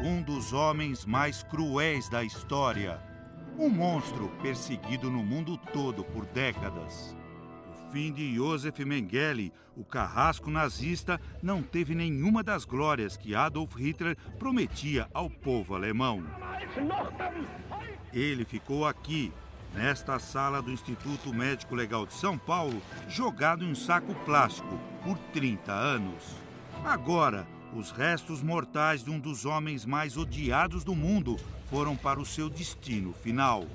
um dos homens mais cruéis da história. Um monstro perseguido no mundo todo por décadas. O fim de Josef Mengele, o carrasco nazista, não teve nenhuma das glórias que Adolf Hitler prometia ao povo alemão. Ele ficou aqui, nesta sala do Instituto Médico Legal de São Paulo, jogado em um saco plástico por 30 anos. Agora, os restos mortais de um dos homens mais odiados do mundo foram para o seu destino final.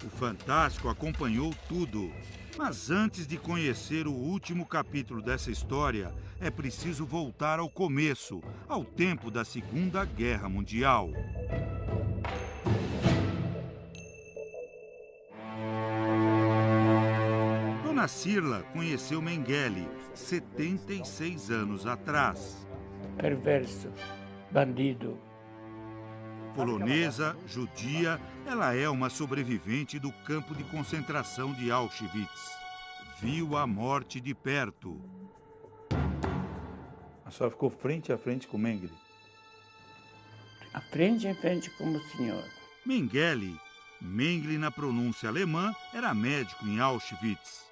O Fantástico acompanhou tudo. Mas antes de conhecer o último capítulo dessa história, é preciso voltar ao começo, ao tempo da Segunda Guerra Mundial. Dona Cirla conheceu Mengele 76 anos atrás. Perverso, bandido. Polonesa, judia, ela é uma sobrevivente do campo de concentração de Auschwitz. Viu a morte de perto. A senhora ficou frente a frente com Mengele? A frente em frente como o senhor. Mengele na pronúncia alemã, era médico em Auschwitz.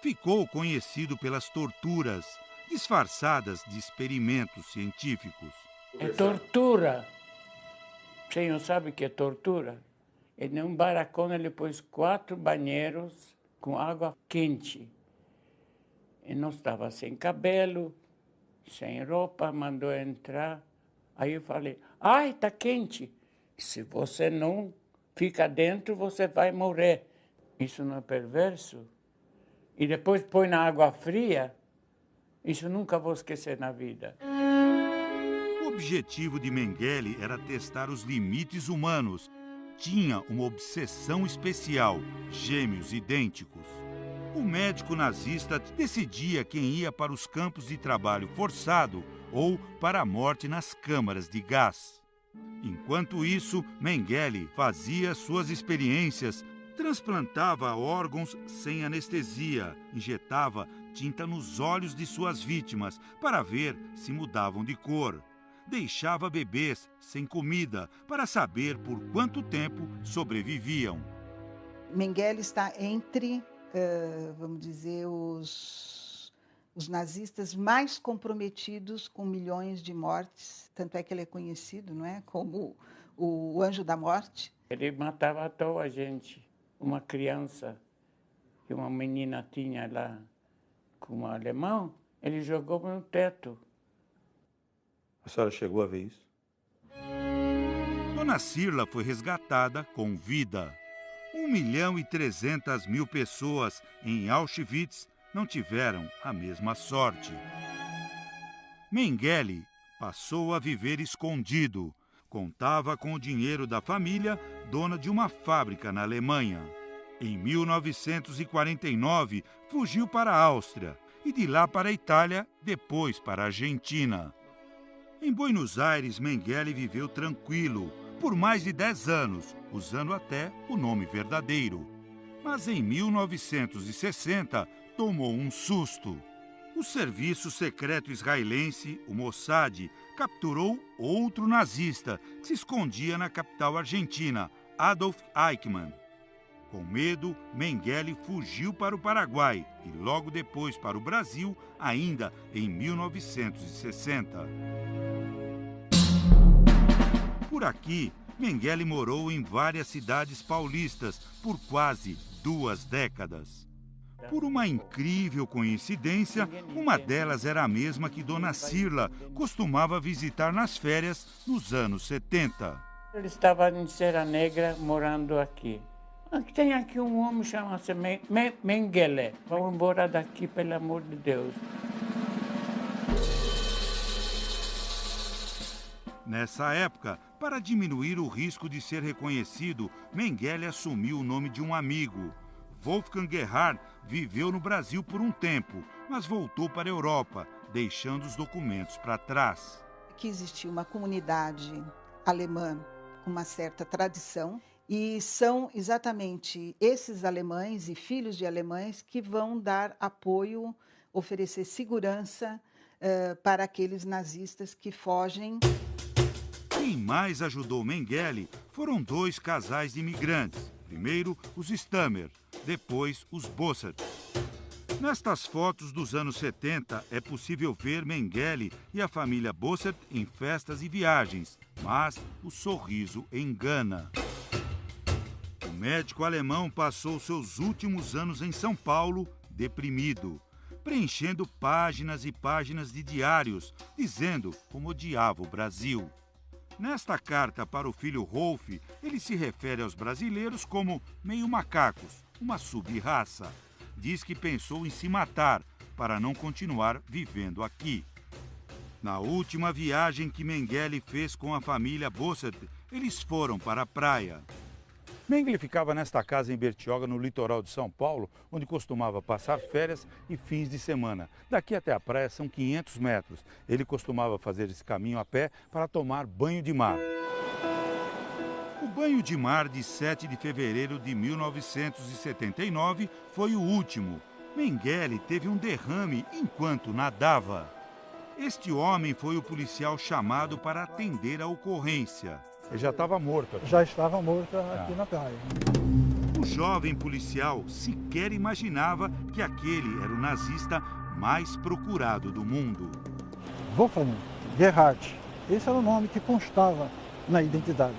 Ficou conhecido pelas torturas, disfarçadas de experimentos científicos. É tortura. Você não sabe o que é tortura? E num barracão ele pôs 4 banheiros com água quente. E nós estava sem cabelo, sem roupa, mandou entrar. Aí eu falei, ai, tá quente. Se você não fica dentro, você vai morrer. Isso não é perverso? E depois põe na água fria. Isso nunca vou esquecer na vida. O objetivo de Mengele era testar os limites humanos. Tinha uma obsessão especial, gêmeos idênticos. O médico nazista decidia quem ia para os campos de trabalho forçado ou para a morte nas câmaras de gás. Enquanto isso, Mengele fazia suas experiências, transplantava órgãos sem anestesia, injetava tinta nos olhos de suas vítimas para ver se mudavam de cor. Deixava bebês sem comida para saber por quanto tempo sobreviviam. Mengele está entre, vamos dizer, os nazistas mais comprometidos com milhões de mortes. Tanto é que ele é conhecido, não é, como o Anjo da Morte. Ele matava à toa a gente. Uma criança que uma menina tinha lá com um alemão, ele jogou no teto. A senhora chegou a ver isso? Dona Cirla foi resgatada com vida. 1.300.000 pessoas em Auschwitz não tiveram a mesma sorte. Mengele passou a viver escondido. Contava com o dinheiro da família, dona de uma fábrica na Alemanha. Em 1949, fugiu para a Áustria e de lá para a Itália, depois para a Argentina. Em Buenos Aires, Mengele viveu tranquilo por mais de 10 anos, usando até o nome verdadeiro. Mas em 1960, tomou um susto. O serviço secreto israelense, o Mossad, capturou outro nazista que se escondia na capital argentina, Adolf Eichmann. Com medo, Mengele fugiu para o Paraguai e logo depois para o Brasil, ainda em 1960. Por aqui, Mengele morou em várias cidades paulistas por quase 2 décadas. Por uma incrível coincidência, uma delas era a mesma que Dona Cirla costumava visitar nas férias nos anos 70. Ele estava em Serra Negra, morando aqui. Tem aqui um homem que chama-se Mengele. Vamos embora daqui, pelo amor de Deus. Nessa época, para diminuir o risco de ser reconhecido, Mengele assumiu o nome de um amigo. Wolfgang Gerhard viveu no Brasil por um tempo, mas voltou para a Europa, deixando os documentos para trás. Que existia uma comunidade alemã com uma certa tradição, e são exatamente esses alemães e filhos de alemães que vão dar apoio, oferecer segurança para aqueles nazistas que fogem. Quem mais ajudou Mengele foram 2 casais de imigrantes. Primeiro, os Stammer, depois, os Bossert. Nestas fotos dos anos 70, é possível ver Mengele e a família Bossert em festas e viagens, mas o sorriso engana. O médico alemão passou seus últimos anos em São Paulo deprimido, preenchendo páginas e páginas de diários, dizendo como odiava o Brasil. Nesta carta para o filho Rolf, ele se refere aos brasileiros como meio macacos, uma sub-raça. Diz que pensou em se matar para não continuar vivendo aqui. Na última viagem que Mengele fez com a família Bossert, eles foram para a praia. Mengele ficava nesta casa em Bertioga, no litoral de São Paulo, onde costumava passar férias e fins de semana. Daqui até a praia são 500 metros. Ele costumava fazer esse caminho a pé para tomar banho de mar. O banho de mar de 7 de fevereiro de 1979 foi o último. Mengele teve um derrame enquanto nadava. Este homem foi o policial chamado para atender a ocorrência. Ele já estava morto aqui. Já estava morto aqui na praia. O jovem policial sequer imaginava que aquele era o nazista mais procurado do mundo. Wolfgang Gerhard, esse era o nome que constava na identidade.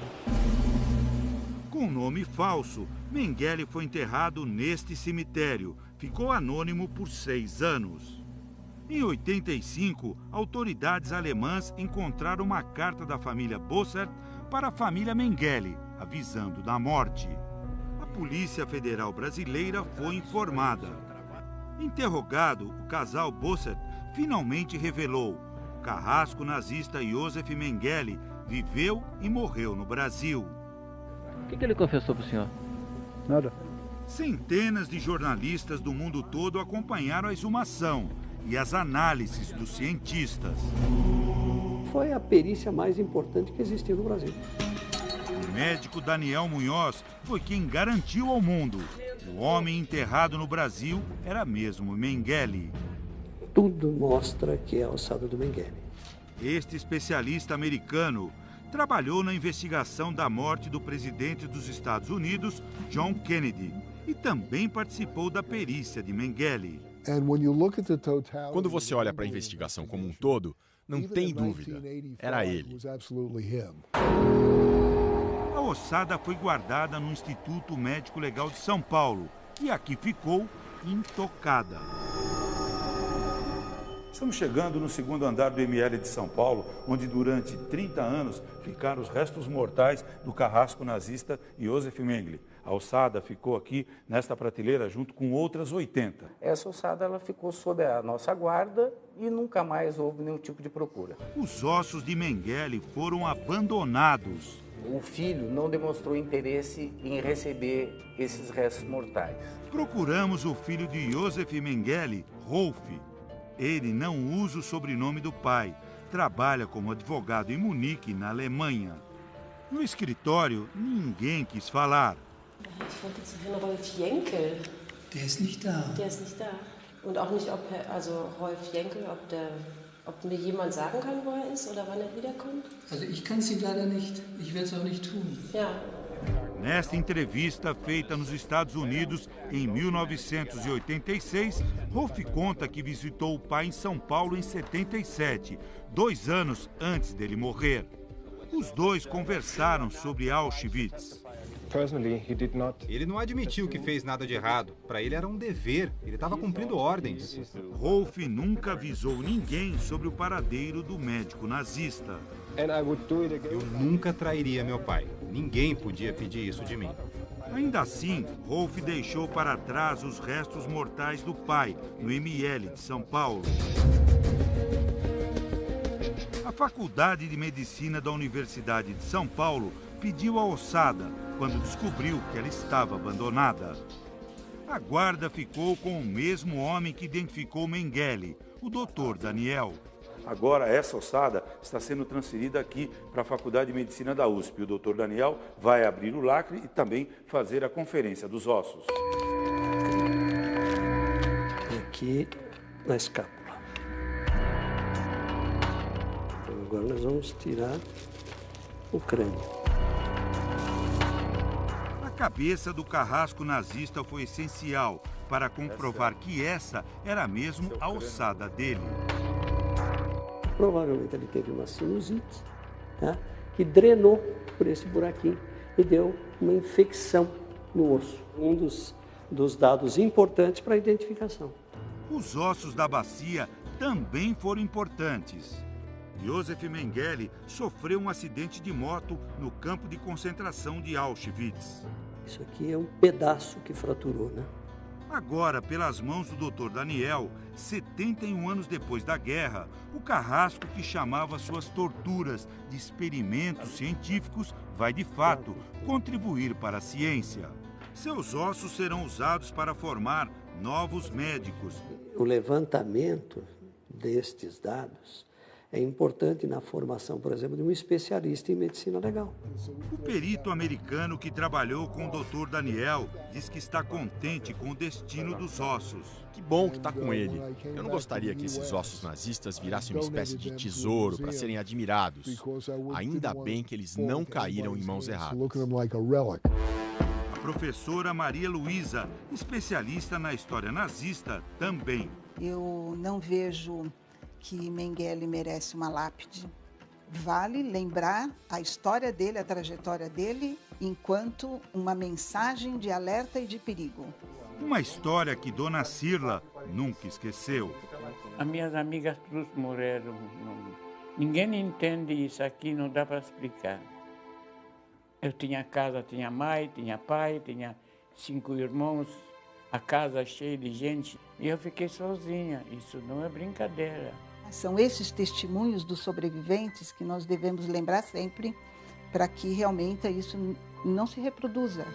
Com nome falso, Mengele foi enterrado neste cemitério. Ficou anônimo por 6 anos. Em 85, autoridades alemãs encontraram uma carta da família Bossert para a família Mengele, avisando da morte. A Polícia Federal Brasileira foi informada. Interrogado, o casal Bossert finalmente revelou: o carrasco nazista Josef Mengele viveu e morreu no Brasil. O que ele confessou para o senhor? Nada. Centenas de jornalistas do mundo todo acompanharam a exumação e as análises dos cientistas. Foi a perícia mais importante que existiu no Brasil. O médico Daniel Munhoz foi quem garantiu ao mundo: o homem enterrado no Brasil era mesmo Mengele. Tudo mostra que é a ossada do Mengele. Este especialista americano trabalhou na investigação da morte do presidente dos Estados Unidos, John Kennedy, e também participou da perícia de Mengele. Quando você olha para a investigação como um todo, não tem dúvida, era ele. A ossada foi guardada no Instituto Médico Legal de São Paulo e aqui ficou intocada. Estamos chegando no 2º andar do ML de São Paulo, onde durante 30 anos ficaram os restos mortais do carrasco nazista Josef Mengele. A ossada ficou aqui nesta prateleira junto com outras 80. Essa ossada ela ficou sob a nossa guarda e nunca mais houve nenhum tipo de procura. Os ossos de Mengele foram abandonados. O filho não demonstrou interesse em receber esses restos mortais. Procuramos o filho de Josef Mengele, Rolf. Ele não usa o sobrenome do pai. Trabalha como advogado em Munique, na Alemanha. No escritório, ninguém quis falar. Ich wollte zu Herrn Rolf Jenkel. Der ist nicht da. Der ist nicht da. Und auch nicht, ob Rolf Jenkel, ob mir jemand sagen kann, wo er ist oder wann er wiederkommt. Also ich kann es Ihnen leider nicht. Ich werde es auch nicht tun. Ja. Nesta entrevista feita nos Estados Unidos em 1986, Rolf conta que visitou o pai em São Paulo em 77, 2 anos antes dele morrer. Os dois conversaram sobre Auschwitz. Ele não admitiu que fez nada de errado. Para ele era um dever. Ele estava cumprindo ordens. Rolf nunca avisou ninguém sobre o paradeiro do médico nazista. Eu nunca trairia meu pai. Ninguém podia pedir isso de mim. Ainda assim, Rolf deixou para trás os restos mortais do pai, no ML de São Paulo. A Faculdade de Medicina da Universidade de São Paulo pediu a ossada quando descobriu que ela estava abandonada. A guarda ficou com o mesmo homem que identificou Mengele, o Dr. Daniel. Agora essa ossada está sendo transferida aqui para a Faculdade de Medicina da USP. O Dr. Daniel vai abrir o lacre e também fazer a conferência dos ossos. E aqui na escápula. Então agora nós vamos tirar o crânio. A cabeça do carrasco nazista foi essencial para comprovar que essa era mesmo a ossada dele. Provavelmente ele teve uma sinusite, tá? Que drenou por esse buraquinho e deu uma infecção no osso. Um dos dados importantes para a identificação. Os ossos da bacia também foram importantes. Josef Mengele sofreu um acidente de moto no campo de concentração de Auschwitz. Isso aqui é um pedaço que fraturou, né? Agora, pelas mãos do Dr. Daniel, 71 anos depois da guerra, o carrasco que chamava suas torturas de experimentos científicos vai, de fato, contribuir para a ciência. Seus ossos serão usados para formar novos médicos. O levantamento destes dados é importante na formação, por exemplo, de um especialista em medicina legal. O perito americano que trabalhou com o Dr. Daniel diz que está contente com o destino dos ossos. Que bom que está com ele. Eu não gostaria que esses ossos nazistas virassem uma espécie de tesouro para serem admirados. Ainda bem que eles não caíram em mãos erradas. A professora Maria Luísa, especialista na história nazista, também. Eu não vejo que Mengele merece uma lápide. Vale lembrar a história dele, a trajetória dele, enquanto uma mensagem de alerta e de perigo. Uma história que Dona Cirla nunca esqueceu. As minhas amigas todas morreram. Ninguém entende isso aqui, não dá para explicar. Eu tinha casa, tinha mãe, tinha pai, tinha 5 irmãos, a casa cheia de gente, e eu fiquei sozinha. Isso não é brincadeira. São esses testemunhos dos sobreviventes que nós devemos lembrar sempre para que realmente isso não se reproduza.